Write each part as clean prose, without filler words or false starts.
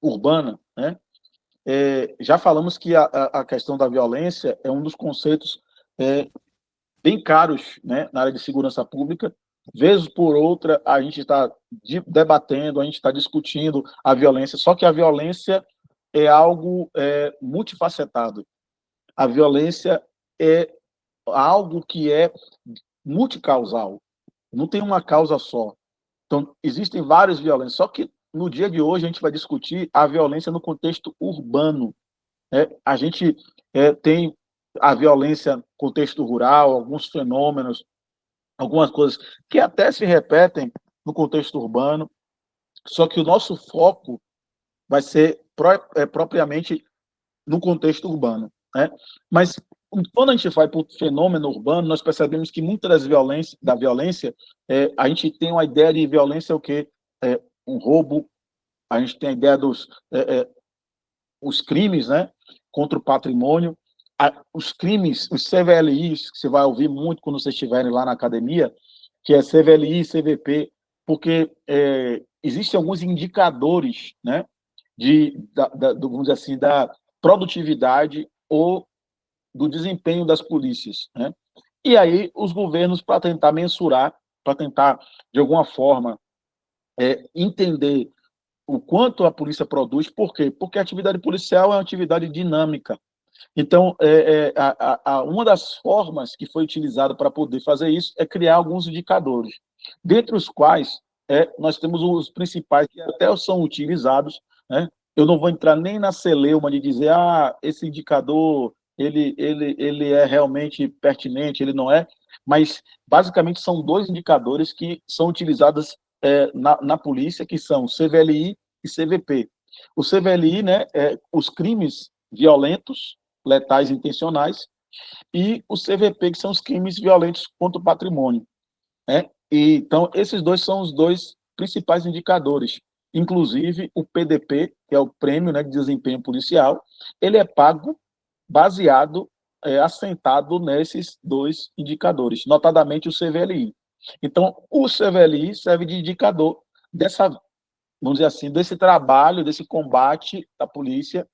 urbana, né? Já falamos que a questão da violência é um dos conceitos bem caros, né, na área de segurança pública. Vez por outra, a gente está debatendo, a gente está discutindo a violência, só que a violência é algo multifacetado. A violência é algo que é multicausal, não tem uma causa só. Então, existem várias violências, só que no dia de hoje a gente vai discutir a violência no contexto urbano. A gente tem a violência no contexto rural, alguns fenômenos, algumas coisas que até se repetem no contexto urbano, só que o nosso foco vai ser propriamente no contexto urbano, né? Mas quando a gente vai para o fenômeno urbano, nós percebemos que muitas da violência, a gente tem uma ideia de violência o quê? Um roubo, a gente tem a ideia dos os crimes, né, contra o patrimônio, os crimes, os CVLIs, que você vai ouvir muito quando vocês estiverem lá na academia, que é CVLI e CVP, porque existem alguns indicadores, né, vamos dizer assim, da produtividade ou do desempenho das polícias, né? E aí os governos, para tentar mensurar, para tentar, de alguma forma, entender o quanto a polícia produz, por quê? Porque a atividade policial é uma atividade dinâmica. Então, uma das formas que foi utilizada para poder fazer isso é criar alguns indicadores, dentre os quais nós temos os principais que até são utilizados, né? Eu não vou entrar nem na celeuma de dizer, esse indicador ele é realmente pertinente, ele não é, mas basicamente são dois indicadores que são utilizados na polícia, que são CVLI e CVP. O CVLI, né, os crimes violentos, letais intencionais, e o CVP, que são os crimes violentos contra o patrimônio, né? E, então, esses dois são os dois principais indicadores. Inclusive, o PDP, que é o Prêmio, né, de Desempenho Policial, ele é pago baseado, assentado nesses dois indicadores, notadamente o CVLI. Então, o CVLI serve de indicador dessa, vamos dizer assim, desse trabalho, desse combate da polícia,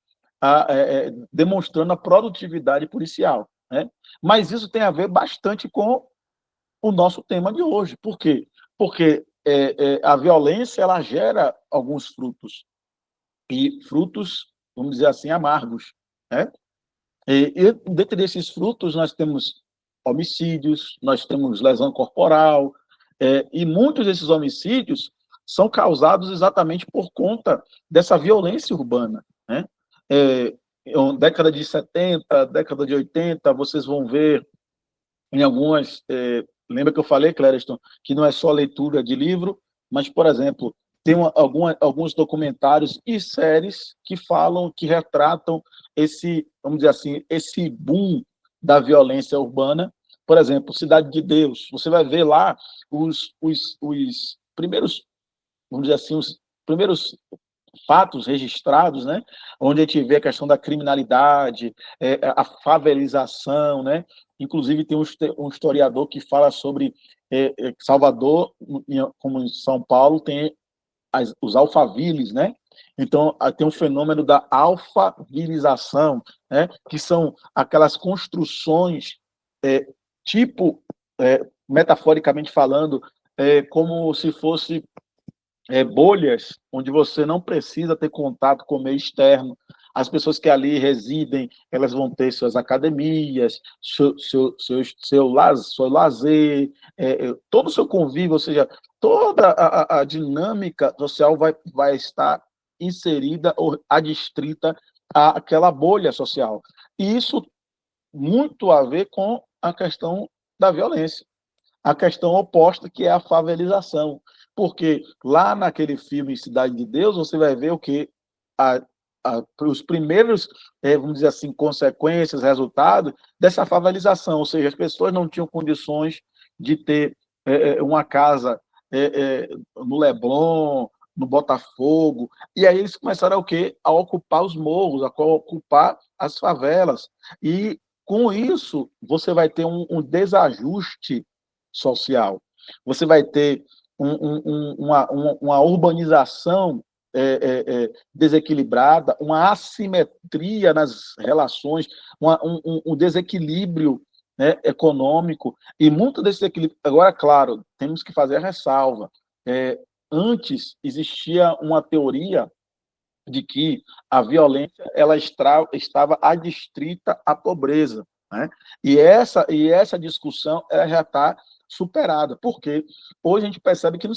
demonstrando a produtividade policial, né? Mas isso tem a ver bastante com o nosso tema de hoje. Por quê? Porque a violência ela gera alguns frutos, e frutos, vamos dizer assim, amargos, né? E dentro desses frutos nós temos homicídios, nós temos lesão corporal, e muitos desses homicídios são causados exatamente por conta dessa violência urbana, né? Década de 70, década de 80, vocês vão ver em algumas... lembra que eu falei, Clériston, que não é só leitura de livro, mas, por exemplo, tem alguns documentários e séries que falam, que retratam esse, vamos dizer assim, esse boom da violência urbana. Por exemplo, Cidade de Deus, você vai ver lá os primeiros, vamos dizer assim, os primeiros fatos registrados, né, onde a gente vê a questão da criminalidade, a favelização, né? Inclusive tem um historiador que fala sobre Salvador, como em São Paulo, tem os alfaviles, né? Então, tem um fenômeno da alfavilização, né? Que são aquelas construções, tipo, metaforicamente falando, como se fosse bolhas, onde você não precisa ter contato com o meio externo. As pessoas que ali residem, elas vão ter suas academias, seu lazer, todo o seu convívio, ou seja, toda a dinâmica social vai estar inserida ou adstrita àquela bolha social. E isso muito a ver com a questão da violência, a questão oposta, que é a favelização. Porque lá naquele filme Cidade de Deus, você vai ver o que os primeiros, vamos dizer assim, consequências, resultados dessa favelização, ou seja, as pessoas não tinham condições de ter uma casa no Leblon, no Botafogo, e aí eles começaram o quê? A ocupar os morros, a ocupar as favelas, e com isso você vai ter um desajuste social, você vai ter uma urbanização desequilibrada, uma assimetria nas relações, um desequilíbrio, né, econômico, e muito desse equilíbrio. Agora, claro, temos que fazer a ressalva. Antes existia uma teoria de que a violência ela estava adstrita à pobreza, né? E essa discussão ela já está superada, porque hoje a gente percebe que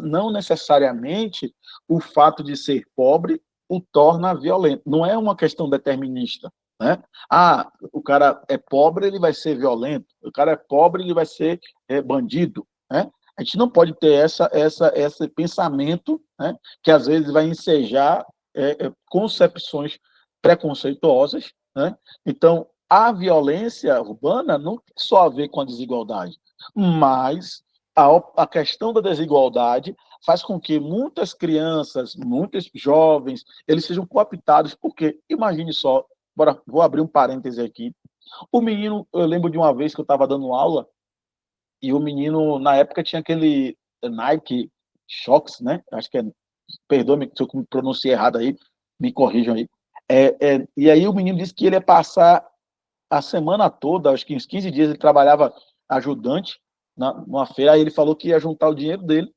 não necessariamente o fato de ser pobre o torna violento. Não é uma questão determinista, né? Ah, o cara é pobre, ele vai ser violento. O cara é pobre, ele vai ser bandido, né? A gente não pode ter esse pensamento, né, que às vezes vai ensejar concepções preconceituosas, né? Então, a violência urbana não tem só a ver com a desigualdade, mas a questão da desigualdade faz com que muitas crianças, muitos jovens, eles sejam cooptados, porque, imagine só, vou abrir um parêntese aqui, o menino, eu lembro de uma vez que eu estava dando aula, e o menino, na época, tinha aquele Nike Shox, né? Acho que perdoe-me se eu pronunciei errado aí, me corrijam aí. E aí o menino disse que ele ia passar a semana toda, acho que uns 15 dias, ele trabalhava ajudante numa feira, aí ele falou que ia juntar o dinheiro dele,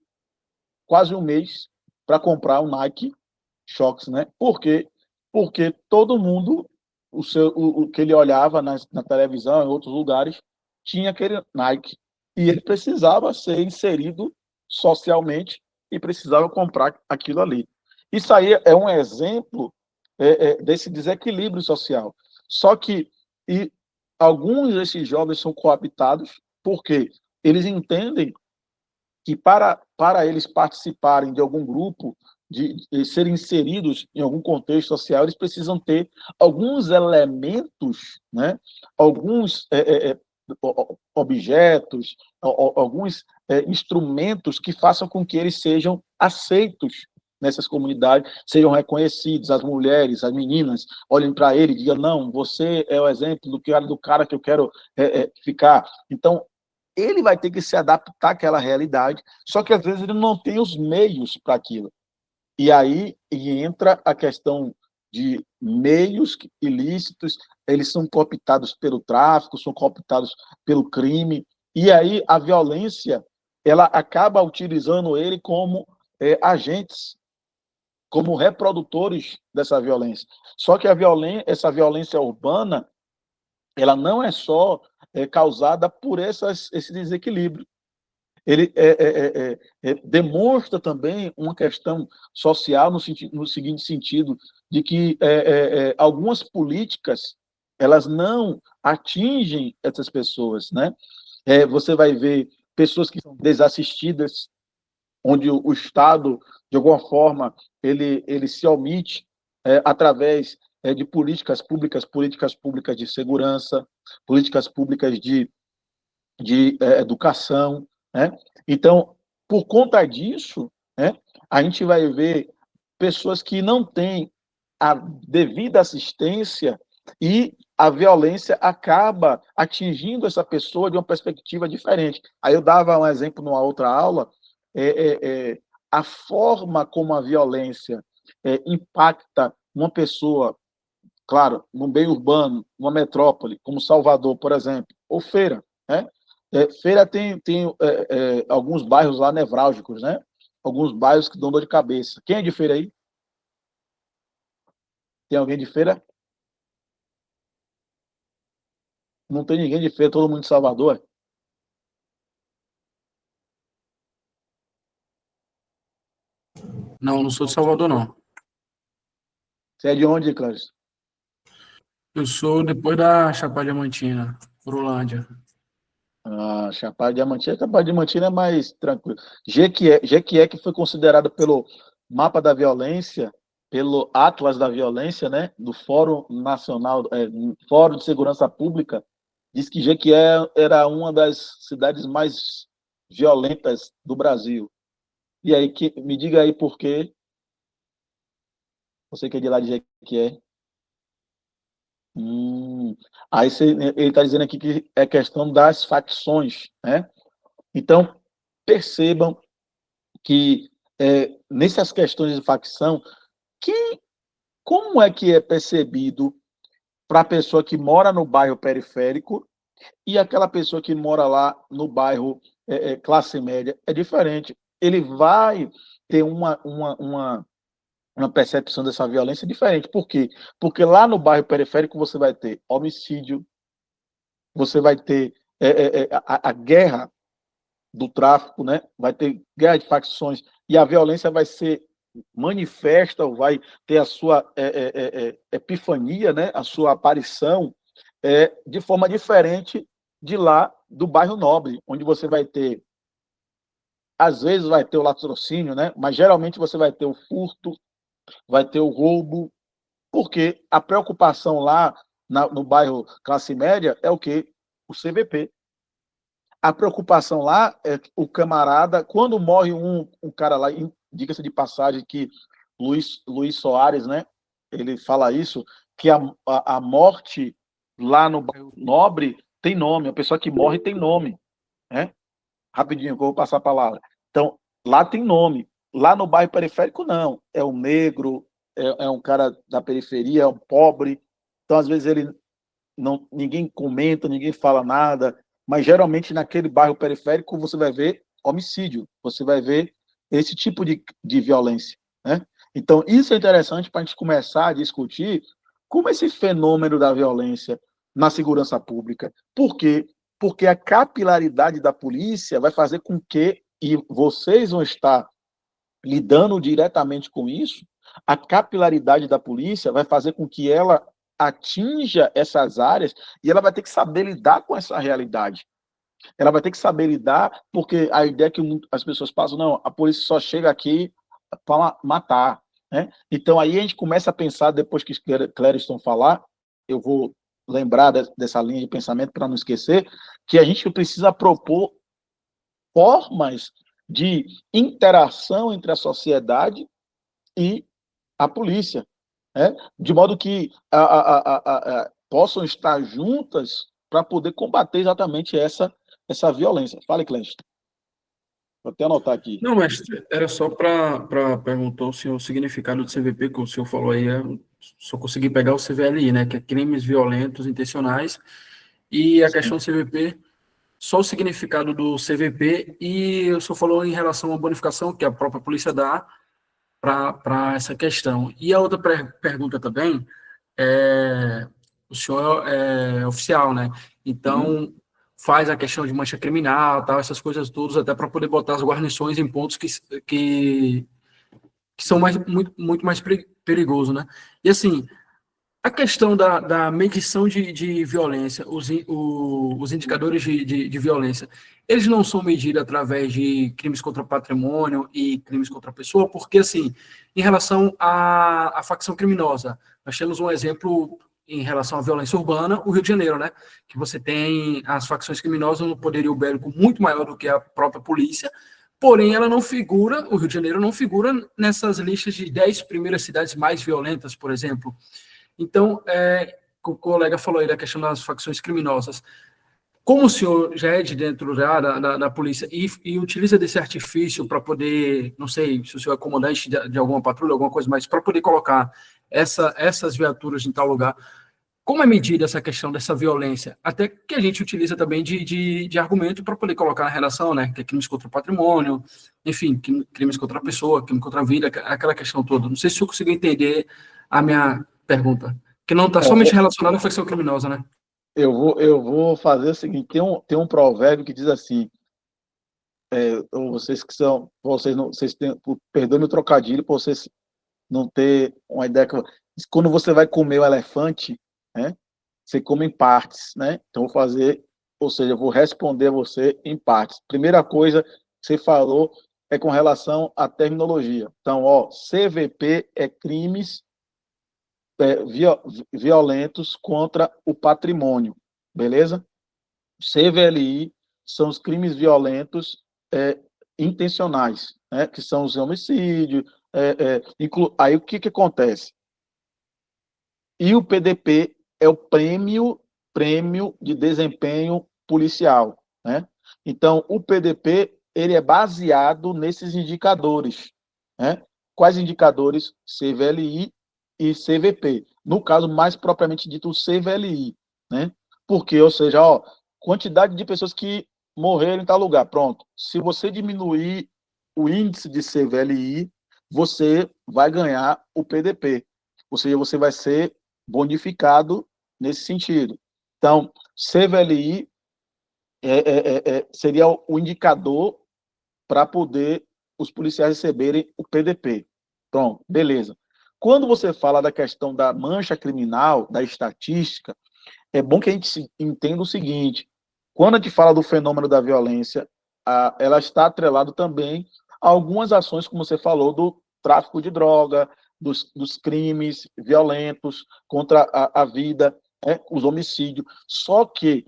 quase um mês, para comprar um Nike Shox, né? Por quê? Porque todo mundo, o que ele olhava na televisão, em outros lugares, tinha aquele Nike. E ele precisava ser inserido socialmente e precisava comprar aquilo ali. Isso aí é um exemplo desse desequilíbrio social. Só que alguns desses jovens são cooptados porque eles entendem que para eles participarem de algum grupo, de serem inseridos em algum contexto social, eles precisam ter alguns elementos, né? Alguns objetos, alguns instrumentos que façam com que eles sejam aceitos nessas comunidades, sejam reconhecidos, as mulheres, as meninas, olhem para ele e digam, não, você é o exemplo do cara que eu quero ficar. Então, ele vai ter que se adaptar àquela realidade, só que às vezes ele não tem os meios para aquilo. E aí entra a questão de meios ilícitos, eles são cooptados pelo tráfico, são cooptados pelo crime, e aí a violência ela acaba utilizando ele como agentes, como reprodutores dessa violência. Só que essa violência urbana, ela não é só causada por esse desequilíbrio. Ele demonstra também uma questão social no seguinte sentido, de que algumas políticas elas não atingem essas pessoas, né? Você vai ver pessoas que são desassistidas, onde o Estado, de alguma forma, ele se omite através de políticas públicas de segurança, políticas públicas de educação, né? Então, por conta disso, né, a gente vai ver pessoas que não têm a devida assistência e a violência acaba atingindo essa pessoa de uma perspectiva diferente. Aí eu dava um exemplo numa outra aula, a forma como a violência impacta uma pessoa, claro, num meio urbano, numa metrópole, como Salvador, por exemplo, ou Feira, né? Feira tem alguns bairros lá nevrálgicos, né? Alguns bairros que dão dor de cabeça. Quem é de Feira aí? Tem alguém de Feira? Não tem ninguém de Feira, todo mundo de Salvador. Não, não sou de Salvador, não. Você é de onde, Cláudio? Eu sou depois da Chapada Diamantina, Urolândia. Ah, Chapada Diamantina é mais tranquilo. Jequié que foi considerado pelo mapa da violência, pelo Atlas da Violência, né, do Fórum Nacional, Fórum de Segurança Pública, diz que Jequié era uma das cidades mais violentas do Brasil. E aí, me diga aí por quê, você que é de lá de Jequié. Hum, aí ele está dizendo aqui que é questão das facções, né? Então, percebam que nessas questões de facção, como é que é percebido para a pessoa que mora no bairro periférico e aquela pessoa que mora lá no bairro classe média? É diferente. Ele vai ter uma percepção dessa violência diferente. Por quê? Porque lá no bairro periférico você vai ter homicídio, você vai ter a guerra do tráfico, né? Vai ter guerra de facções e a violência vai ser manifesta, ou vai ter a sua epifania, né? A sua aparição de forma diferente de lá do bairro nobre, onde você vai ter, às vezes vai ter o latrocínio, né? Mas geralmente você vai ter o furto, vai ter o roubo, porque a preocupação lá no bairro classe média é o quê? O CVP. A preocupação lá é o camarada, quando morre um cara lá, diga-se de passagem que Luiz Soares, né, ele fala isso, que a morte lá no bairro nobre tem nome, a pessoa que morre tem nome, né? Rapidinho, que eu vou passar a palavra. Então, lá tem nome. Lá no bairro periférico, não. É um negro, é um cara da periferia, é um pobre. Então, às vezes, ninguém comenta, ninguém fala nada, mas geralmente naquele bairro periférico você vai ver homicídio, você vai ver esse tipo de violência, né? Então, isso é interessante para a gente começar a discutir como esse fenômeno da violência na segurança pública. Por quê? Porque a capilaridade da polícia vai fazer com que, e vocês vão estar lidando diretamente com isso, a capilaridade da polícia vai fazer com que ela atinja essas áreas e ela vai ter que saber lidar com essa realidade. Ela vai ter que saber lidar, porque a ideia que as pessoas passam, não, a polícia só chega aqui para matar, né? Então aí a gente começa a pensar, depois que Clériston falar, eu vou lembrar dessa linha de pensamento para não esquecer, que a gente precisa propor formas de interação entre a sociedade e a polícia, né? De modo que possam estar juntas para poder combater exatamente essa violência. Fale, Clécio. Vou até anotar aqui. Não, mestre, era só para perguntar o senhor o significado do CVP, que o senhor falou aí, só consegui pegar o CVLI, né, que é crimes violentos intencionais, e a questão do CVP, só o significado do CVP, e o senhor falou em relação à bonificação que a própria polícia dá para essa questão. E a outra pergunta também, o senhor é oficial, né? Então, faz a questão de mancha criminal, tal, essas coisas todas, até para poder botar as guarnições em pontos que são muito mais perigosos, né? E assim, a questão da medição de violência, os indicadores de violência, eles não são medidos através de crimes contra o patrimônio e crimes contra a pessoa, porque, assim, em relação à facção criminosa, nós temos um exemplo em relação à violência urbana, o Rio de Janeiro, né? Que você tem as facções criminosas no poderio bélico muito maior do que a própria polícia, porém ela não figura, o Rio de Janeiro não figura nessas listas de 10 primeiras cidades mais violentas, por exemplo. Então, o colega falou aí da questão das facções criminosas. Como o senhor já é de dentro da polícia e utiliza desse artifício para poder, não sei se o senhor é comandante de alguma patrulha, alguma coisa mais, para poder colocar essas viaturas em tal lugar, como é medida essa questão dessa violência? Até que a gente utiliza também de argumento para poder colocar na relação, né? Que é crimes contra o patrimônio, enfim, crimes contra a pessoa, crimes contra a vida, aquela questão toda. Não sei se eu consigo entender a minha pergunta, que não está somente relacionada à facção criminosa, né? Eu vou fazer o seguinte: tem um provérbio que diz assim, vocês que são, vocês têm, perdoe o trocadilho, para vocês não ter uma ideia, quando você vai comer o elefante, né, você come em partes, né? Então vou fazer, ou seja, eu vou responder a você em partes. Primeira coisa que você falou é com relação à terminologia. Então, CVP é crimes violentos contra o patrimônio, beleza? CVLI são os crimes violentos intencionais, né? Que são os homicídios. Aí o que acontece? E o PDP é o prêmio de desempenho policial, né? Então, o PDP ele é baseado nesses indicadores, né? Quais indicadores? CVLI e CVP. No caso, mais propriamente dito, o CVLI, né? Porque, ou seja, ó, quantidade de pessoas que morreram em tal lugar, pronto. Se você diminuir o índice de CVLI, você vai ganhar o PDP. Ou seja, você vai ser bonificado nesse sentido. Então, CVLI seria o indicador para poder os policiais receberem o PDP. Pronto, beleza. Quando você fala da questão da mancha criminal, da estatística, é bom que a gente entenda o seguinte: quando a gente fala do fenômeno da violência, ela está atrelada também a algumas ações, como você falou, do tráfico de droga, dos crimes violentos contra a vida, os homicídios. Só que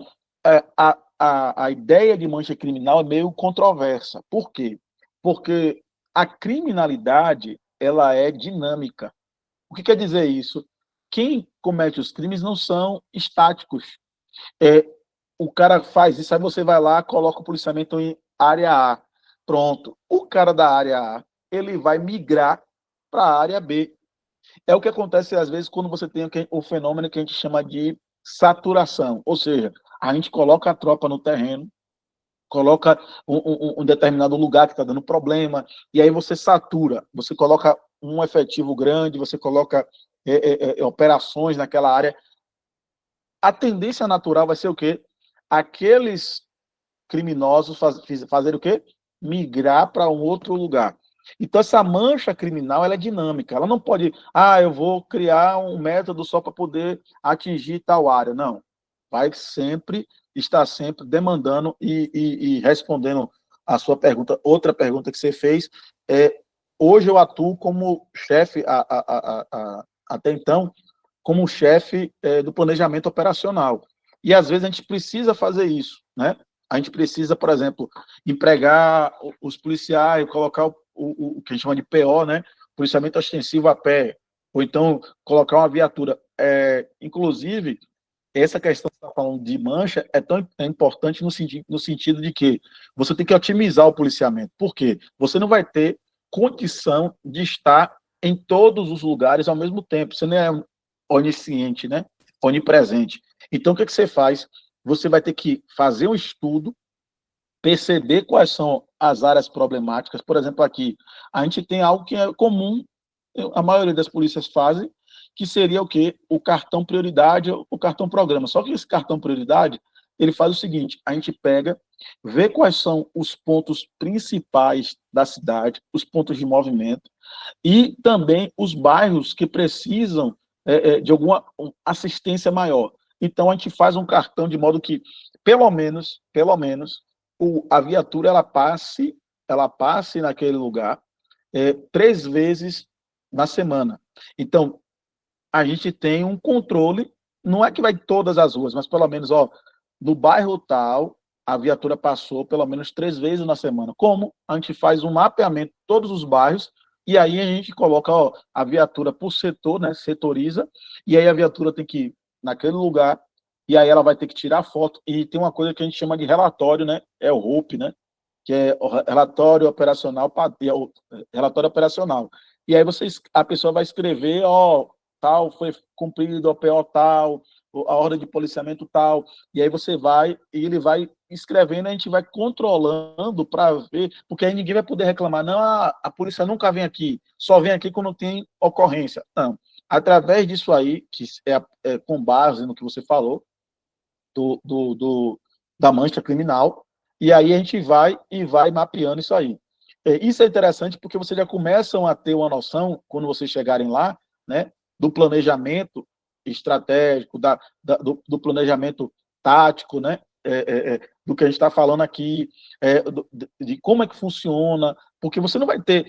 a ideia de mancha criminal é meio controversa. Por quê? Porque a criminalidade ela é dinâmica. O que quer dizer isso? Quem comete os crimes não são estáticos. O cara faz isso, aí você vai lá, coloca o policiamento em área A. Pronto. O cara da área A, ele vai migrar para a área B. É o que acontece, às vezes, quando você tem o fenômeno que a gente chama de saturação. Ou seja, a gente coloca a tropa no terreno, coloca um determinado lugar que está dando problema, e aí você satura, você coloca um efetivo grande, você coloca operações naquela área. A tendência natural vai ser o quê? Aqueles criminosos fazerem o quê? Migrar para um outro lugar. Então, essa mancha criminal ela é dinâmica. Ela não pode, eu vou criar um método só para poder atingir tal área. Não. Vai sempre, estar sempre demandando e respondendo a sua pergunta. Outra pergunta que você fez hoje eu atuo como chefe, até então, como chefe do planejamento operacional. E, às vezes, a gente precisa fazer isso, né? A gente precisa, por exemplo, empregar os policiais, colocar o que a gente chama de PO, né? Policiamento ostensivo a pé, ou então colocar uma viatura. Inclusive, essa questão que você está falando de mancha é importante no sentido de que você tem que otimizar o policiamento. Por quê? Você não vai ter condição de estar em todos os lugares ao mesmo tempo. Você não é onisciente, né? Onipresente. Então, o que você faz? Você vai ter que fazer um estudo, perceber quais são as áreas problemáticas. Por exemplo, aqui, a gente tem algo que é comum, a maioria das polícias fazem, que seria o quê? O cartão prioridade, o cartão programa. Só que esse cartão prioridade, ele faz o seguinte, a gente pega, vê quais são os pontos principais da cidade, os pontos de movimento, e também os bairros que precisam de alguma assistência maior. Então, a gente faz um cartão de modo que, pelo menos, a viatura ela passe naquele lugar 3 vezes na semana. Então, a gente tem um controle, não é que vai em todas as ruas, mas pelo menos, no bairro tal, a viatura passou pelo menos 3 vezes na semana. Como? A gente faz um mapeamento de todos os bairros, e aí a gente coloca a viatura por setor, né, setoriza, e aí a viatura tem que ir naquele lugar, e aí ela vai ter que tirar foto, e tem uma coisa que a gente chama de relatório, né, é o ROP, né, que é o relatório operacional, e aí a pessoa vai escrever, tal, foi cumprido o PO tal, a ordem de policiamento tal, e aí você vai, e ele vai escrevendo, a gente vai controlando para ver, porque aí ninguém vai poder reclamar, não, a polícia nunca vem aqui, só vem aqui quando tem ocorrência. Não, através disso aí, que com base no que você falou, da mancha criminal, e aí a gente vai mapeando isso aí. Isso é interessante porque vocês já começam a ter uma noção, quando vocês chegarem lá, né, do planejamento estratégico, do planejamento tático, né, do que a gente está falando aqui, de como é que funciona, porque você não vai ter,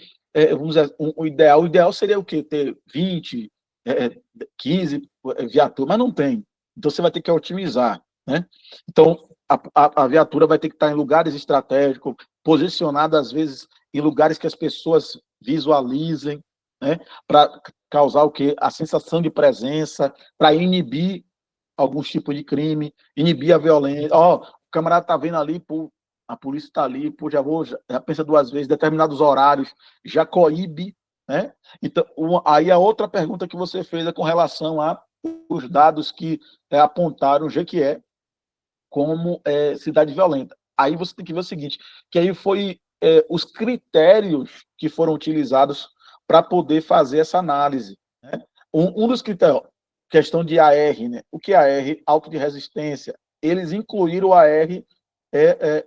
vamos dizer, o ideal seria o quê? Ter 20, 15 viaturas, mas não tem. Então você vai ter que otimizar, né? Então a viatura vai ter que estar em lugares estratégicos, posicionada às vezes em lugares que as pessoas visualizem, né? Para causar o quê? A sensação de presença, para inibir alguns tipos de crime, inibir a violência. O camarada está vendo ali, pô, A polícia está ali, pô, já pensa duas vezes, determinados horários, já coíbe, né? Então, aí a outra pergunta que você fez é com relação aos dados que apontaram o Jequié como cidade violenta. Aí você tem que ver o seguinte, que aí foi os critérios que foram utilizados para poder fazer essa análise. Né? Um dos critérios, questão de AR, né? O que é AR? Auto de resistência. Eles incluíram o AR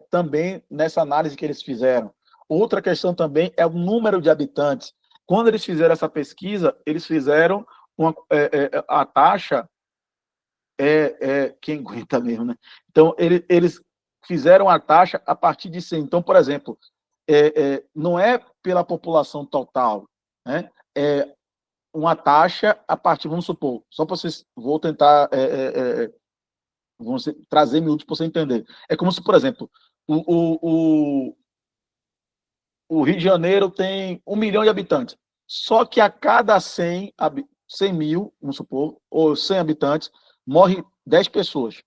também nessa análise que eles fizeram. Outra questão também é o número de habitantes. Quando eles fizeram essa pesquisa, eles fizeram a taxa quem aguenta mesmo, né? Então, eles fizeram a taxa a partir de 100. Então, por exemplo, não é pela população total, né? É uma taxa a partir, vamos supor, só para vocês, vou tentar vamos trazer minutos para você entender. É como se, por exemplo, o Rio de Janeiro tem 1 milhão de habitantes, só que a cada 100 mil, vamos supor, ou 100 habitantes, morre 10 pessoas.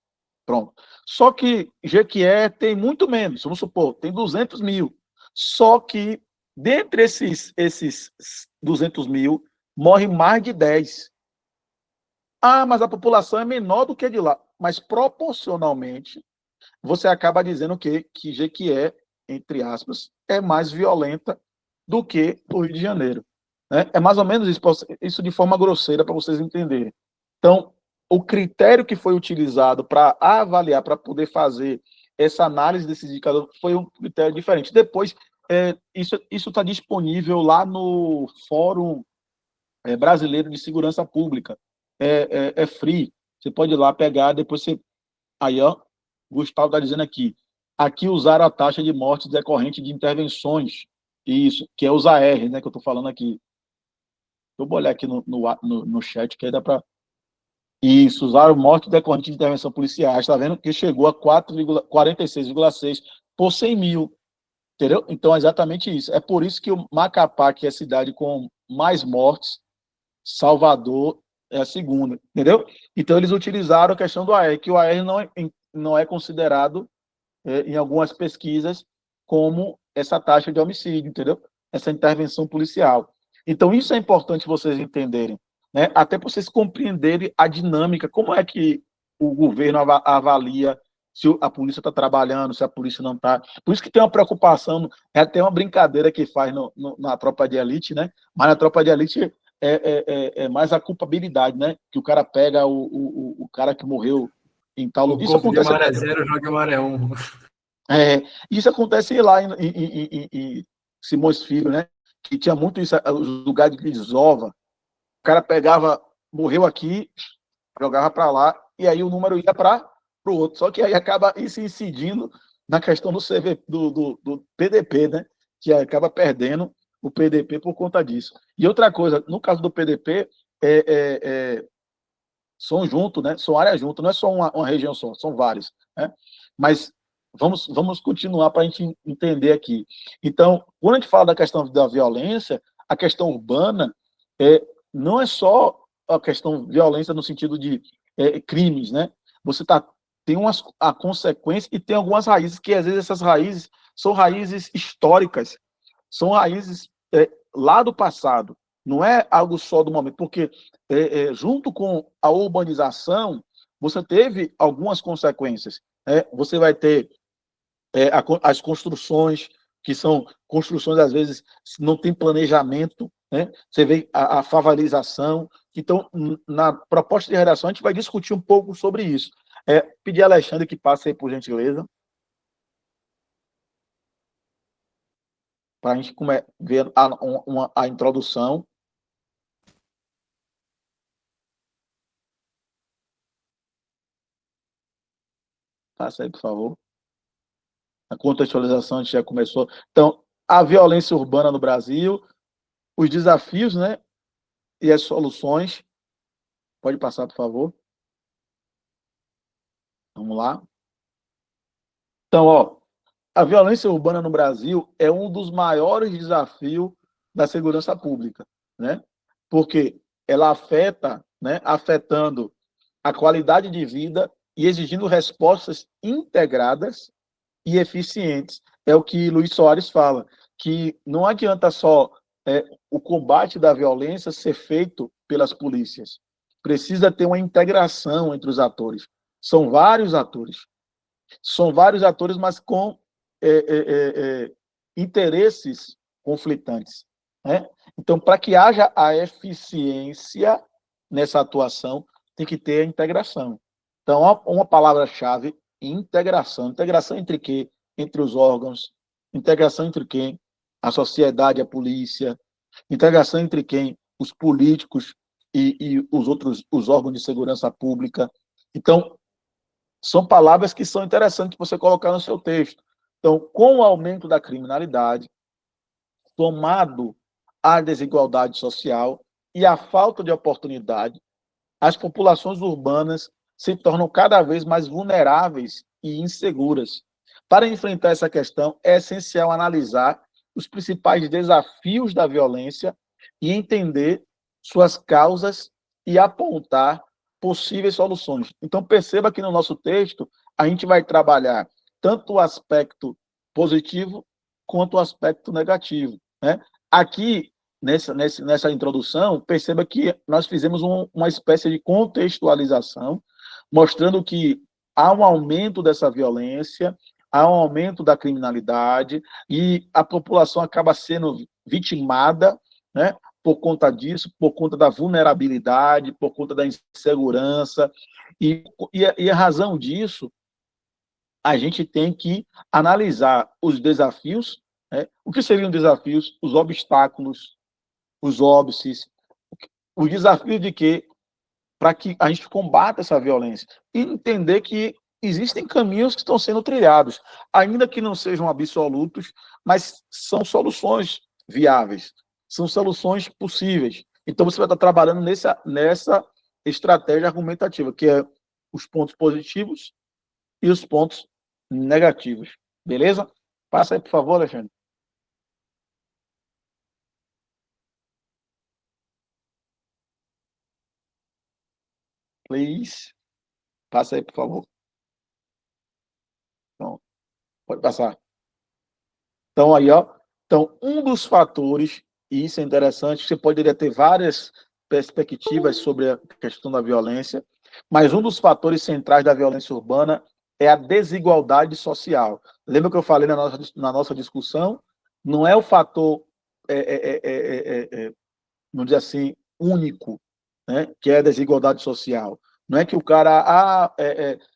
Pronto. Só que Jequié tem muito menos, vamos supor, tem 200 mil. Só que, dentre esses 200 mil, morre mais de 10. Ah, mas a população é menor do que de lá. Mas, proporcionalmente, você acaba dizendo que Jequié, entre aspas, é mais violenta do que o Rio de Janeiro. Né? É mais ou menos isso de forma grosseira para vocês entenderem. Então, o critério que foi utilizado para avaliar, para poder fazer essa análise desses indicadores, foi um critério diferente. Depois, isso está disponível lá no Fórum Brasileiro de Segurança Pública. É free. Você pode ir lá pegar, depois você... Aí, ó, Gustavo está dizendo aqui usaram a taxa de mortes decorrente de intervenções, isso, que é os AR, né, que eu estou falando aqui. Eu vou olhar aqui no chat, que aí dá para... Isso, usaram morte decorrente de intervenção policial. Está vendo que chegou a 46,6 por 100 mil, entendeu? Então, é exatamente isso. É por isso que o Macapá, que é a cidade com mais mortes, Salvador é a segunda, entendeu? Então, eles utilizaram a questão do AR, que o AR não é considerado, em algumas pesquisas, como essa taxa de homicídio, entendeu? Essa intervenção policial. Então, isso é importante vocês entenderem, né? Até para vocês compreenderem a dinâmica, como é que o governo avalia se a polícia está trabalhando, se a polícia não está. Por isso que tem uma preocupação, é até uma brincadeira que faz na tropa de elite, né? Mas na tropa de elite é mais a culpabilidade, né? Que o cara pega o cara que morreu em tal lugar. O Isso corpo de acontece. maré zero joga maré um. Isso acontece lá em Simões Filho, né? Que tinha muito isso, os lugares de desova. O cara pegava, morreu aqui, jogava para lá, e aí o número ia para o outro. Só que aí acaba isso incidindo na questão do PDP, né? Que acaba perdendo o PDP por conta disso. E outra coisa, no caso do PDP, são juntos, né? São áreas juntas, não é só uma região só, são várias. Né? Mas vamos continuar para a gente entender aqui. Então, quando a gente fala da questão da violência, a questão urbana não é só a questão de violência no sentido de crimes, né? Você tem a consequência e tem algumas raízes que, às vezes, essas raízes são raízes históricas, são raízes lá do passado, não é algo só do momento, porque junto com a urbanização, você teve algumas consequências. Você vai ter as construções, que são construções, às vezes, não tem planejamento, né? Você vê a favelização. Então, na proposta de redação, a gente vai discutir um pouco sobre isso. Pedir a Alexandre que passe aí, por gentileza, para a gente ver a introdução. Passa aí, por favor. A contextualização a gente já começou. Então, a violência urbana no Brasil, os desafios, né, e as soluções. Pode passar, por favor. Vamos lá. Então, ó, a violência urbana no Brasil é um dos maiores desafios da segurança pública, né? Porque ela afeta, né, afetando a qualidade de vida e exigindo respostas integradas e eficientes. É o que Luiz Soares fala, que não adianta só o combate da violência ser feito pelas polícias. Precisa ter uma integração entre os atores. São vários atores. São vários atores, mas com interesses conflitantes. Né? Então, para que haja a eficiência nessa atuação, tem que ter a integração. Então, uma palavra-chave, integração. Integração entre quê? Entre os órgãos. Integração entre quem? A sociedade, a polícia. Integração entre quem? Os políticos e os órgãos de segurança pública. Então, são palavras que são interessantes você colocar no seu texto. Então, com o aumento da criminalidade, somado à desigualdade social e à falta de oportunidade, as populações urbanas se tornam cada vez mais vulneráveis e inseguras. Para enfrentar essa questão, é essencial analisar os principais desafios da violência e entender suas causas e apontar possíveis soluções. Então, perceba que no nosso texto, a gente vai trabalhar tanto o aspecto positivo quanto o aspecto negativo. Né? Aqui, nessa introdução, perceba que nós fizemos uma espécie de contextualização, mostrando que há um aumento dessa violência, há um aumento da criminalidade, e a população acaba sendo vitimada, né, por conta disso, por conta da vulnerabilidade, por conta da insegurança, e a razão disso, a gente tem que analisar os desafios, né? O que seriam desafios, os obstáculos, os óbices, o desafio de que, para que a gente combata essa violência, e entender que existem caminhos que estão sendo trilhados, ainda que não sejam absolutos, mas são soluções viáveis, são soluções possíveis. Então, você vai estar trabalhando nessa estratégia argumentativa, que é os pontos positivos e os pontos negativos. Beleza? Passa aí, por favor, Alexandre. Please. Passa aí, por favor. Então, pode passar. Então, aí, ó. Então, um dos fatores, e isso é interessante, você poderia ter várias perspectivas sobre a questão da violência, mas um dos fatores centrais da violência urbana é a desigualdade social. Lembra que eu falei na nossa discussão? Não é o fator, vamos dizer assim, único, né, que é a desigualdade social. Não é que o cara,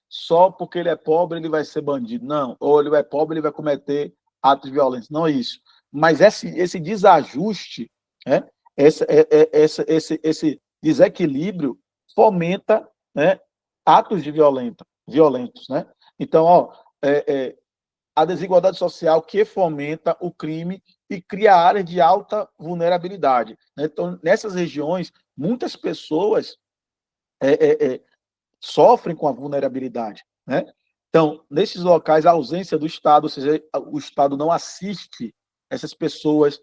só porque ele é pobre ele vai ser bandido. Não, ou ele é pobre ele vai cometer atos violentos. Não é isso. Mas esse desajuste, né, esse desequilíbrio fomenta, né, atos de violentos. Né? Então, ó, a desigualdade social que fomenta o crime e cria áreas de alta vulnerabilidade. Né? Então, nessas regiões, muitas pessoas sofrem com a vulnerabilidade. Né? Então, nesses locais, a ausência do Estado, ou seja, o Estado não assiste essas pessoas,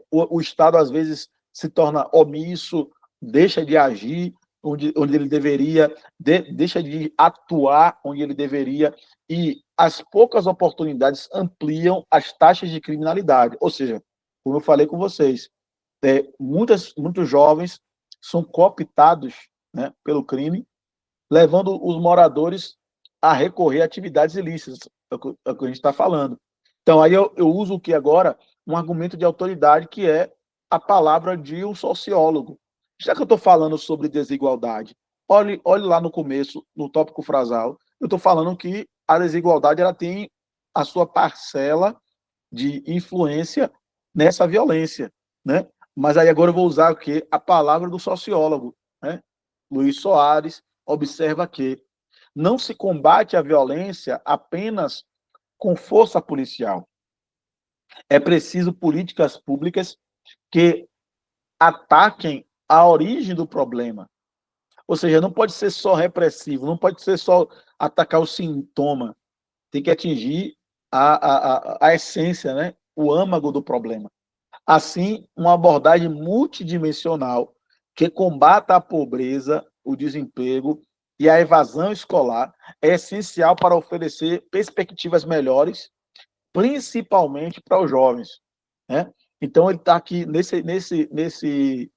o Estado, às vezes, se torna omisso, deixa de agir onde ele deveria, deixa de atuar onde ele deveria, e as poucas oportunidades ampliam as taxas de criminalidade. Ou seja, como eu falei com vocês, muitos jovens são cooptados, né, pelo crime, levando os moradores a recorrer a atividades ilícitas, é o que a gente está falando. Então, aí eu uso aqui agora um argumento de autoridade, que é a palavra de um sociólogo. Já que eu estou falando sobre desigualdade, olhe lá no começo, no tópico frasal, eu estou falando que a desigualdade ela tem a sua parcela de influência nessa violência, né? Mas aí agora eu vou usar o quê? A palavra do sociólogo, né? Luiz Soares observa que não se combate a violência apenas com força policial. É preciso políticas públicas que ataquem a origem do problema. Ou seja, não pode ser só repressivo, não pode ser só atacar o sintoma. Tem que atingir a essência, né? O âmago do problema. Assim, uma abordagem multidimensional que combata a pobreza, o desemprego e a evasão escolar é essencial para oferecer perspectivas melhores, principalmente para os jovens, né? Então, ele está aqui nesse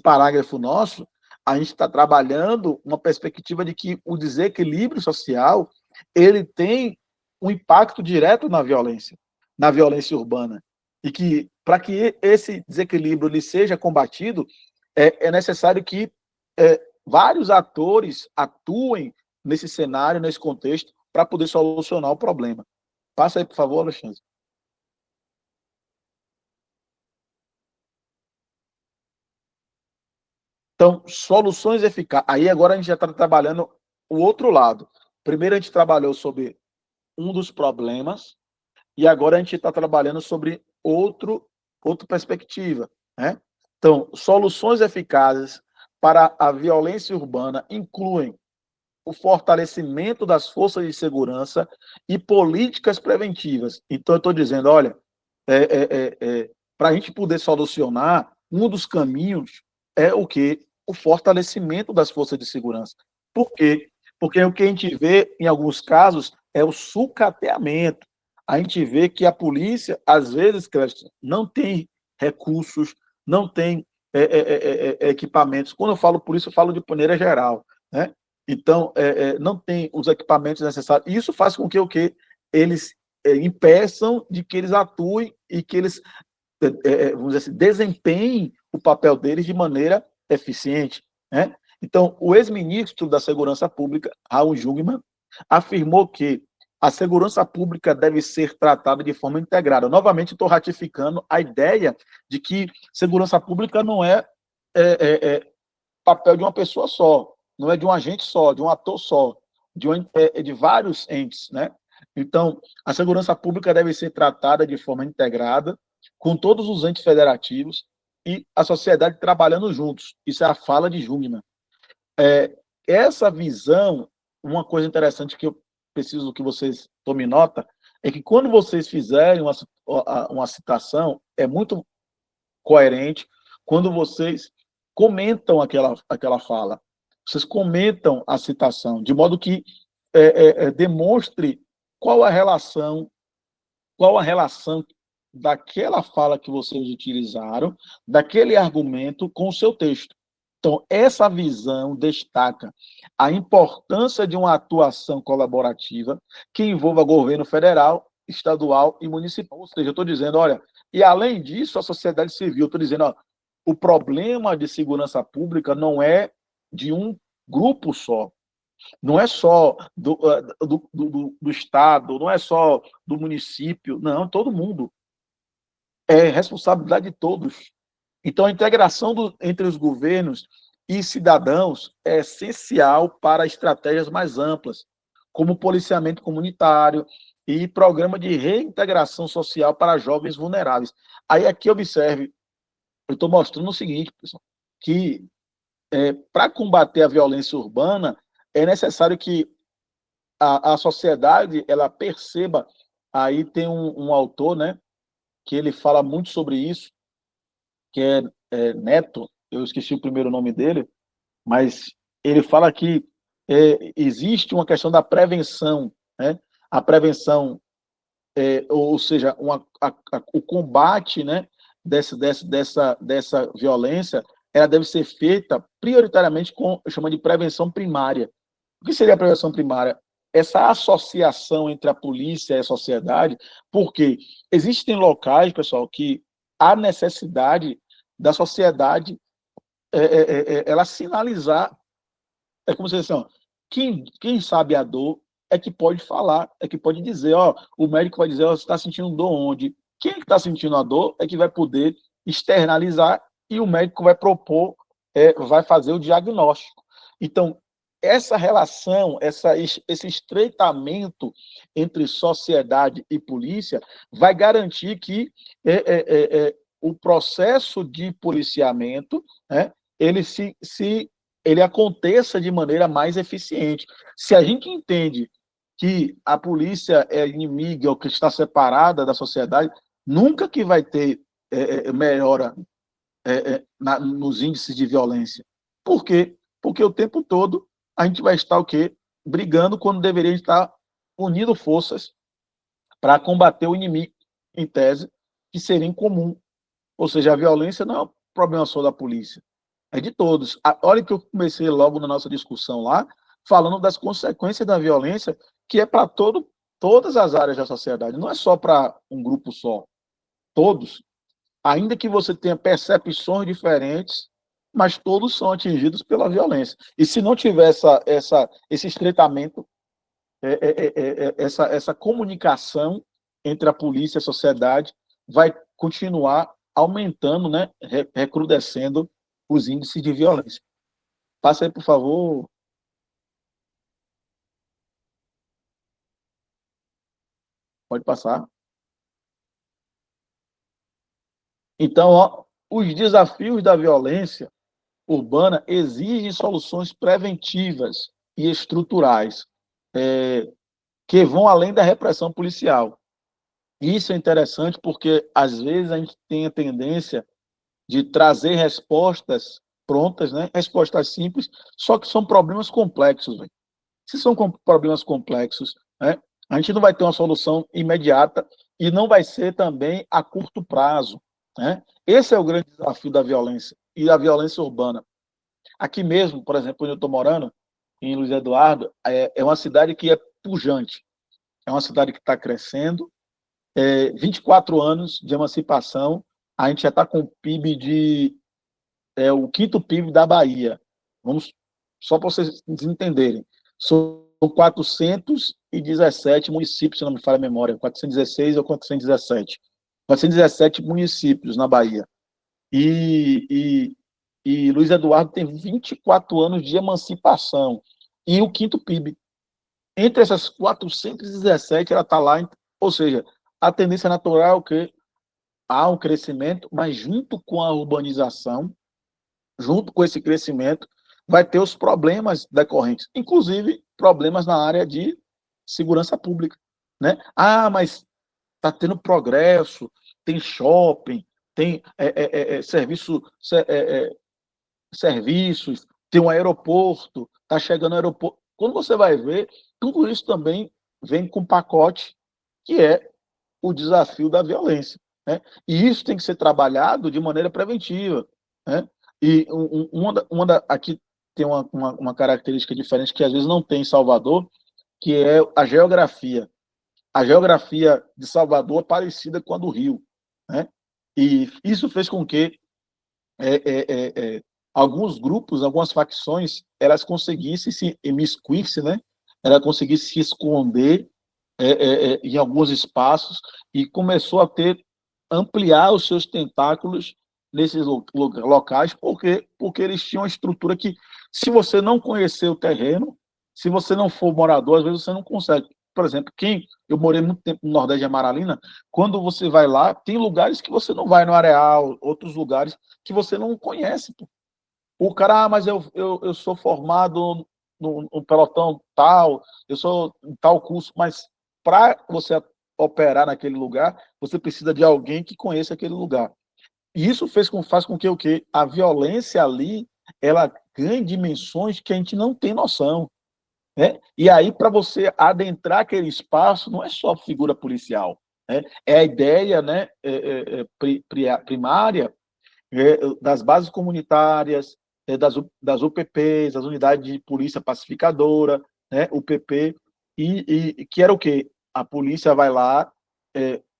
parágrafo nosso, a gente está trabalhando uma perspectiva de que o desequilíbrio social ele tem um impacto direto na violência urbana, e que para que esse desequilíbrio ele seja combatido, é necessário que vários atores atuem nesse cenário, nesse contexto, para poder solucionar o problema. Passa aí, por favor, Alexandre. Então, soluções eficazes. Aí agora a gente já está trabalhando o outro lado. Primeiro a gente trabalhou sobre um dos problemas, e agora a gente está trabalhando sobre outra perspectiva, né? Então, soluções eficazes para a violência urbana incluem o fortalecimento das forças de segurança e políticas preventivas. Então, eu estou dizendo, olha, para a gente poder solucionar, um dos caminhos é o quê? O fortalecimento das forças de segurança. Por quê? Porque o que a gente vê, em alguns casos, é o sucateamento. A gente vê que a polícia, às vezes, não tem recursos, não tem equipamentos. Quando eu falo polícia, eu falo de maneira geral, né? Então, não tem os equipamentos necessários. E isso faz com que o quê? Eles impeçam de que eles atuem e que eles, vamos dizer assim, desempenhem o papel deles de maneira eficiente, né? Então, o ex-ministro da Segurança Pública, Raul Jungmann, afirmou que a segurança pública deve ser tratada de forma integrada. Novamente, estou ratificando a ideia de que segurança pública não papel de uma pessoa só, não é de um agente só, de um ator só, de vários entes, né? Então, a segurança pública deve ser tratada de forma integrada, com todos os entes federativos e a sociedade trabalhando juntos. Isso é a fala de Jungmann. Essa visão, uma coisa interessante que eu preciso que vocês tomem nota, é que quando vocês fizerem uma citação, é muito coerente quando vocês comentam aquela fala. Vocês comentam a citação, de modo que demonstre qual a relação daquela fala que vocês utilizaram, daquele argumento com o seu texto. Então, essa visão destaca a importância de uma atuação colaborativa que envolva governo federal, estadual e municipal. Ou seja, eu estou dizendo, olha, e além disso, a sociedade civil, estou dizendo, ó, o problema de segurança pública não é de um grupo só, não é só do Estado, não é só do município, não, todo mundo. É responsabilidade de todos. Então, a integração entre os governos e cidadãos é essencial para estratégias mais amplas, como policiamento comunitário e programa de reintegração social para jovens vulneráveis. Aí, aqui, observe, eu estou mostrando o seguinte, pessoal, que para combater a violência urbana, é necessário que a sociedade ela perceba. Aí tem um autor, né, que ele fala muito sobre isso, que é Neto, eu esqueci o primeiro nome dele, mas ele fala que existe uma questão da prevenção, né? A prevenção, ou seja, o combate, né, dessa violência, ela deve ser feita prioritariamente com, chama de prevenção primária. O que seria a prevenção primária? Essa associação entre a polícia e a sociedade, porque existem locais, pessoal, que há necessidade da sociedade ela sinalizar, como se diz assim, ó, quem sabe a dor é que pode falar, é que pode dizer, ó, o médico vai dizer, ó, você está sentindo dor onde? Quem está sentindo a dor é que vai poder externalizar e o médico vai propor, vai fazer o diagnóstico. Então, essa relação, esse estreitamento entre sociedade e polícia vai garantir que o processo de policiamento, né, ele aconteça de maneira mais eficiente. Se a gente entende que a polícia é inimiga ou que está separada da sociedade, nunca que vai ter melhora nos índices de violência. Por quê? Porque o tempo todo a gente vai estar o quê? Brigando quando deveria estar unindo forças para combater o inimigo, em tese, que seria em comum. Ou seja, a violência não é um problema só da polícia, é de todos. Olha que eu comecei logo na nossa discussão lá, falando das consequências da violência, que é para todas as áreas da sociedade, não é só para um grupo só, todos. Ainda que você tenha percepções diferentes, mas todos são atingidos pela violência. E se não tiver esse estreitamento, essa comunicação entre a polícia e a sociedade, vai continuar aumentando, né, recrudescendo os índices de violência. Passa aí, por favor. Pode passar. Então, ó, os desafios da violência urbana exigem soluções preventivas e estruturais, que vão além da repressão policial. Isso é interessante porque, às vezes, a gente tem a tendência de trazer respostas prontas, né? Respostas simples, só que são problemas complexos. Véio. Se são problemas complexos, né? A gente não vai ter uma solução imediata e não vai ser também a curto prazo. Né? Esse é o grande desafio da violência e da violência urbana. Aqui mesmo, por exemplo, onde eu estou morando, em Luiz Eduardo, é uma cidade que é pujante, é uma cidade que está crescendo, 24 anos de emancipação, a gente já está com o PIB o quinto PIB da Bahia. Vamos, só para vocês entenderem, são 417 municípios, se não me falha a memória, 416 ou 417. 417 municípios na Bahia. E Luiz Eduardo tem 24 anos de emancipação e o quinto PIB. Entre essas 417, ela está lá, ou seja, a tendência natural é que há um crescimento, mas junto com a urbanização, junto com esse crescimento, vai ter os problemas decorrentes, inclusive problemas na área de segurança pública. Né? Ah, mas está tendo progresso, tem shopping, tem serviços, tem um aeroporto, está chegando o aeroporto. Quando você vai ver, tudo isso também vem com pacote, que é o desafio da violência. Né? E isso tem que ser trabalhado de maneira preventiva. Né? E aqui tem uma característica diferente que às vezes não tem em Salvador, que é a geografia. A geografia de Salvador é parecida com a do Rio. Né? E isso fez com que alguns grupos, algumas facções, elas conseguissem se imiscuir-se, né? Elas conseguissem se esconder em alguns espaços e começou a ampliar os seus tentáculos nesses locais, porque eles tinham uma estrutura que, se você não conhecer o terreno, se você não for morador, às vezes você não consegue. Por exemplo, eu morei muito tempo no Nordeste de Amaralina, quando você vai lá, tem lugares que você não vai no Areal, outros lugares que você não conhece. Pô. O cara, mas eu sou formado no pelotão tal, eu sou em tal curso, mas para você operar naquele lugar, você precisa de alguém que conheça aquele lugar. E isso faz com que o quê? A violência ali, ela ganhe dimensões que a gente não tem noção. Né? E aí, para você adentrar aquele espaço, não é só figura policial. Né? É a ideia, né, primária das bases comunitárias, das UPPs, as unidades de polícia pacificadora, né, UPP, e que era o quê? A polícia vai lá,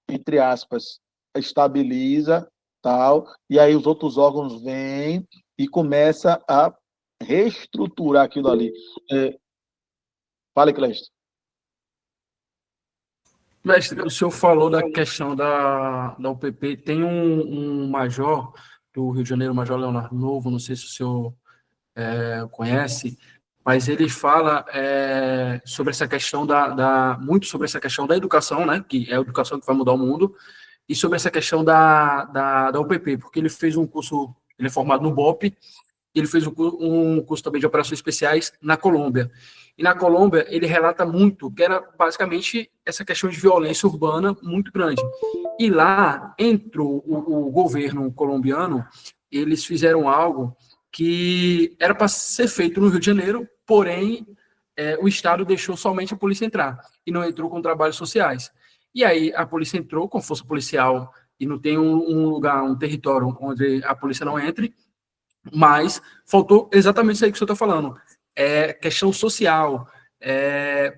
entre aspas, estabiliza, tal, e aí os outros órgãos vêm e começa a reestruturar aquilo ali. Fala, Clécio. Mestre, o senhor falou da questão da UPP. Tem um major do Rio de Janeiro, o Major Leonardo Novo, não sei se o senhor conhece, mas ele fala sobre essa questão muito sobre essa questão da educação, né, que é a educação que vai mudar o mundo, e sobre essa questão da UPP, porque ele fez um curso, ele é formado no BOPE, ele fez um curso também de operações especiais na Colômbia. E na Colômbia, ele relata muito, que era basicamente essa questão de violência urbana muito grande. E lá, entrou o governo colombiano, eles fizeram algo que era para ser feito no Rio de Janeiro, porém o Estado deixou somente a polícia entrar e não entrou com trabalhos sociais. E aí a polícia entrou com força policial e não tem um lugar, um território onde a polícia não entre, mas faltou exatamente isso aí que você está falando. Questão social,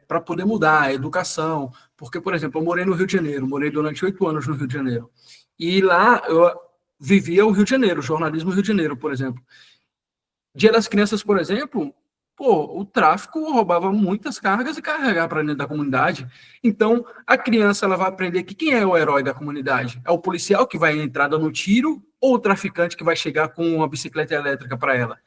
para poder mudar, a educação. Porque, por exemplo, eu morei no Rio de Janeiro, morei durante 8 anos no Rio de Janeiro. E lá eu vivia o Rio de Janeiro, jornalismo Rio de Janeiro, por exemplo. Dia das Crianças, por exemplo, o tráfico roubava muitas cargas e carregava para dentro da comunidade. Então, a criança ela vai aprender que quem é o herói da comunidade? É o policial que vai entrar dando tiro ou o traficante que vai chegar com uma bicicleta elétrica para ela?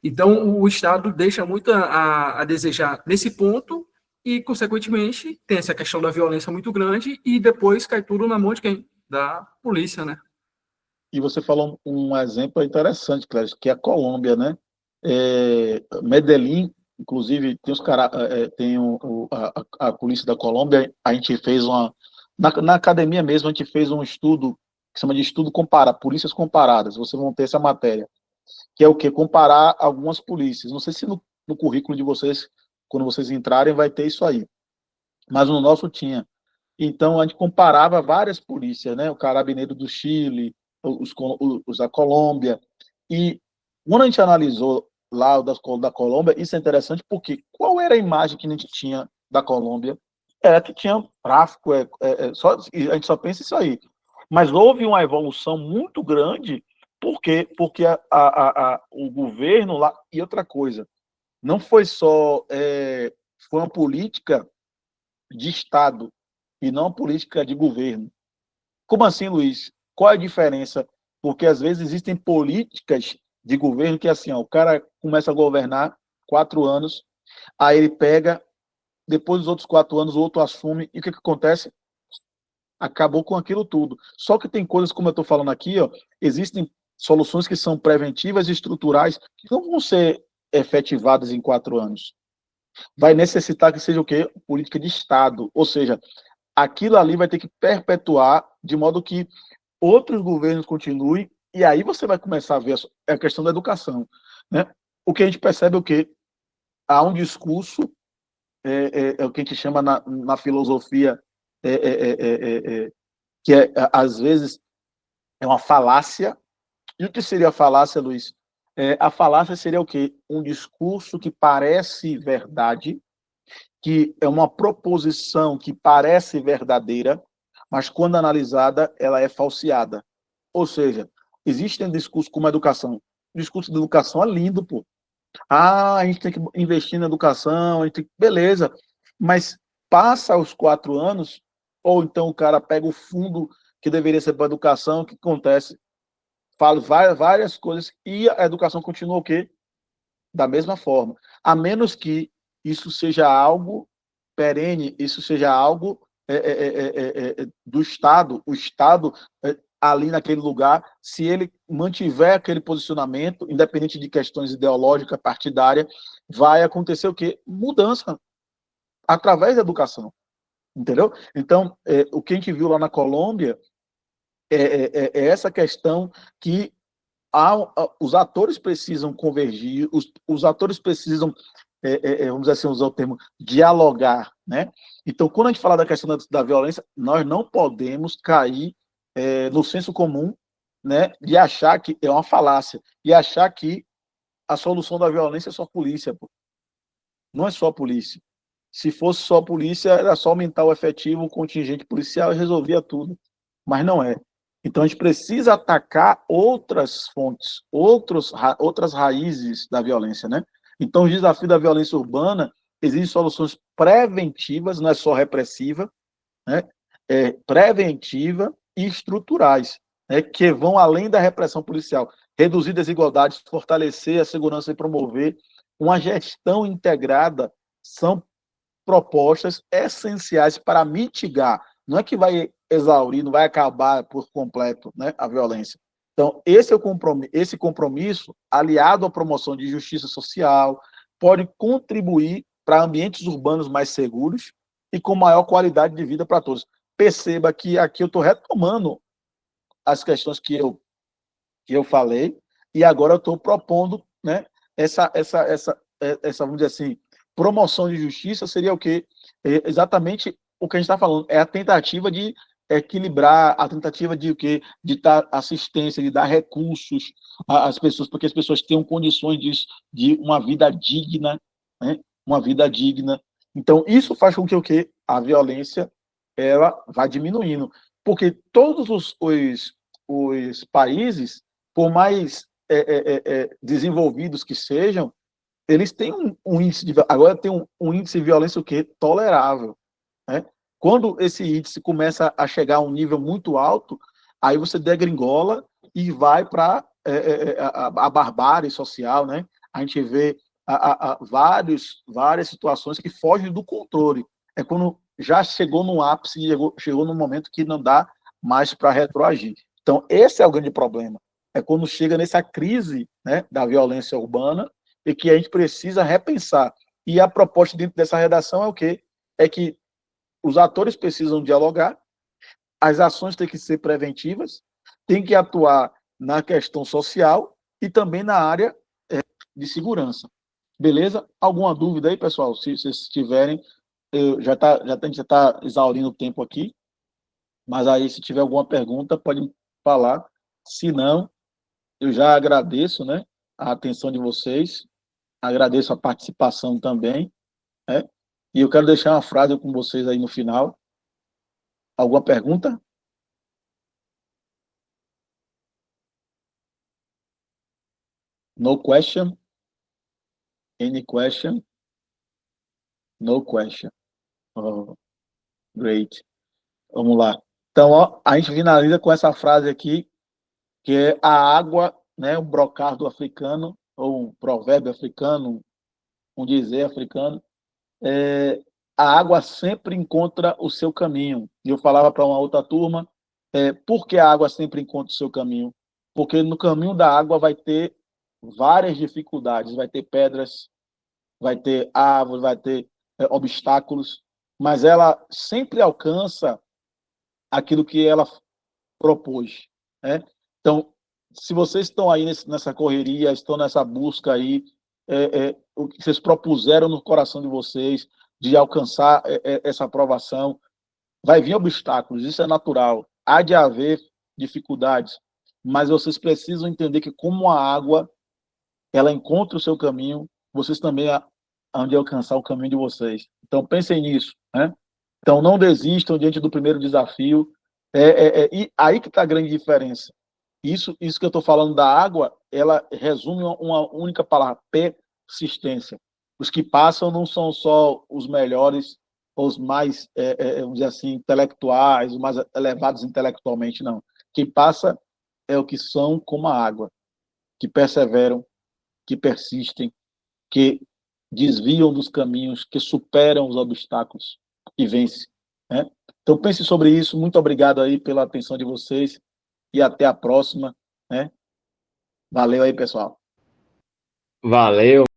Então, o Estado deixa muito a desejar nesse ponto e, consequentemente, tem essa questão da violência muito grande e depois cai tudo na mão de quem? Da polícia, né? E você falou um exemplo interessante, Clécio, que é a Colômbia, né? Medellín, inclusive, tem os cara, tem a polícia da Colômbia, a gente fez na academia mesmo, a gente fez um estudo que se chama de estudo comparado, polícias comparadas, vocês vão ter essa matéria, que é o quê? Comparar algumas polícias. Não sei se no currículo de vocês, quando vocês entrarem, vai ter isso aí, mas no nosso tinha. Então, a gente comparava várias polícias, né? O Carabineiro do Chile, os da Colômbia. E quando a gente analisou lá o da Colômbia, isso é interessante porque qual era a imagem que a gente tinha da Colômbia? Era que tinha tráfico, a gente só pensa isso aí. Mas houve uma evolução muito grande, porque o governo lá. E outra coisa, não foi só. Foi uma política de Estado e não política de governo. Como assim, Luiz? Qual é a diferença? Porque às vezes existem políticas de governo que assim, ó, o cara começa a governar 4 anos, aí ele pega, depois dos outros 4 anos o outro assume, e o que acontece? Acabou com aquilo tudo. Só que tem coisas, como eu estou falando aqui, ó, existem soluções que são preventivas e estruturais que não vão ser efetivadas em 4 anos. Vai necessitar que seja o quê? Política de Estado. Ou seja, aquilo ali vai ter que perpetuar de modo que outros governos continuem, e aí você vai começar a ver a questão da educação. Né? O que a gente percebe é o quê? Há um discurso, o que a gente chama na filosofia, que às vezes é uma falácia. E o que seria a falácia, Luiz? A falácia seria o quê? Um discurso que parece verdade, que é uma proposição que parece verdadeira, mas quando analisada, ela é falseada. Ou seja, existem discursos como a educação. O discurso de educação é lindo, pô. A gente tem que investir na educação, a gente tem que... beleza. Mas passa os 4 anos, ou então o cara pega o fundo que deveria ser para a educação, o que acontece? Fala várias coisas e a educação continua o quê? Da mesma forma. A menos que isso seja algo perene, isso seja algo do Estado, o Estado ali naquele lugar, se ele mantiver aquele posicionamento, independente de questões ideológicas, partidárias, vai acontecer o quê? Mudança através da educação, entendeu? Então, o que a gente viu lá na Colômbia é essa questão que os atores precisam convergir, os atores precisam, vamos dizer assim, usar o termo, dialogar, né? Então, quando a gente fala da questão da violência, nós não podemos cair no senso comum, né, de achar que é uma falácia, e achar que a solução da violência é só polícia, pô. Não é só polícia. Se fosse só polícia, era só aumentar o efetivo, o contingente policial e resolvia tudo. Mas não é. Então, a gente precisa atacar outras fontes, outras raízes da violência, né? Então, o desafio da violência urbana exige soluções preventivas, não é só repressiva, né? Preventiva e estruturais, né? Que vão além da repressão policial. Reduzir desigualdades, fortalecer a segurança e promover uma gestão integrada são propostas essenciais para mitigar. Não é que vai exaurir, não vai acabar por completo, né, a violência. Então, esse compromisso, aliado à promoção de justiça social, pode contribuir para ambientes urbanos mais seguros e com maior qualidade de vida para todos. Perceba que aqui eu estou retomando as questões que eu falei, e agora eu estou propondo, né, vamos dizer assim, promoção de justiça seria o quê? Exatamente o que a gente está falando, é a tentativa de equilibrar, a tentativa de o quê? De dar assistência, de dar recursos às pessoas, porque as pessoas tenham condições de uma vida digna, né? Uma vida digna. Então, isso faz com que o quê? A violência ela vá diminuindo. Porque todos os países, por mais desenvolvidos que sejam, eles têm um índice de agora tem um índice de violência o quê? Tolerável, né? Quando esse índice começa a chegar a um nível muito alto, aí você degringola e vai para a barbárie social, né? A gente vê várias situações que fogem do controle. É quando já chegou no ápice, chegou no momento que não dá mais para retroagir. Então, esse é o grande problema. É quando chega nessa crise, né, da violência urbana e que a gente precisa repensar. E a proposta dentro dessa redação é o quê? É que os atores precisam dialogar, as ações têm que ser preventivas, tem que atuar na questão social e também na área de segurança. Beleza? Alguma dúvida aí, pessoal? Se vocês tiverem, a gente já está exaurindo o tempo aqui, mas aí se tiver alguma pergunta, pode falar. Se não, eu já agradeço, né, a atenção de vocês, agradeço a participação também, né? E eu quero deixar uma frase com vocês aí no final. Alguma pergunta? No question? Any question? No question. Oh, great. Vamos lá. Então, ó, a gente finaliza com essa frase aqui, que é a água, né, um brocardo africano, ou um provérbio africano, um dizer africano, a água sempre encontra o seu caminho. E eu falava para uma outra turma, por que a água sempre encontra o seu caminho? Porque no caminho da água vai ter várias dificuldades, vai ter pedras, vai ter árvores, vai ter obstáculos, mas ela sempre alcança aquilo que ela propôs, né? Então, se vocês estão aí nessa correria, estão nessa busca aí, o que vocês propuseram no coração de vocês de alcançar essa aprovação, vai vir obstáculos, isso é natural, há de haver dificuldades, mas vocês precisam entender que como a água, ela encontra o seu caminho, vocês também hão de alcançar o caminho de vocês. Então, pensem nisso, né? Então, não desistam diante do primeiro desafio. E aí que está a grande diferença. Isso que eu estou falando da água, ela resume uma única palavra: persistência. Os que passam não são só os melhores, os mais, vamos dizer assim, intelectuais, os mais elevados intelectualmente, não. Quem passa é o que são como a água, que perseveram, que persistem, que desviam dos caminhos, que superam os obstáculos e vencem, né? Então pense sobre isso. Muito obrigado aí pela atenção de vocês e até a próxima, né? Valeu aí, pessoal. Valeu.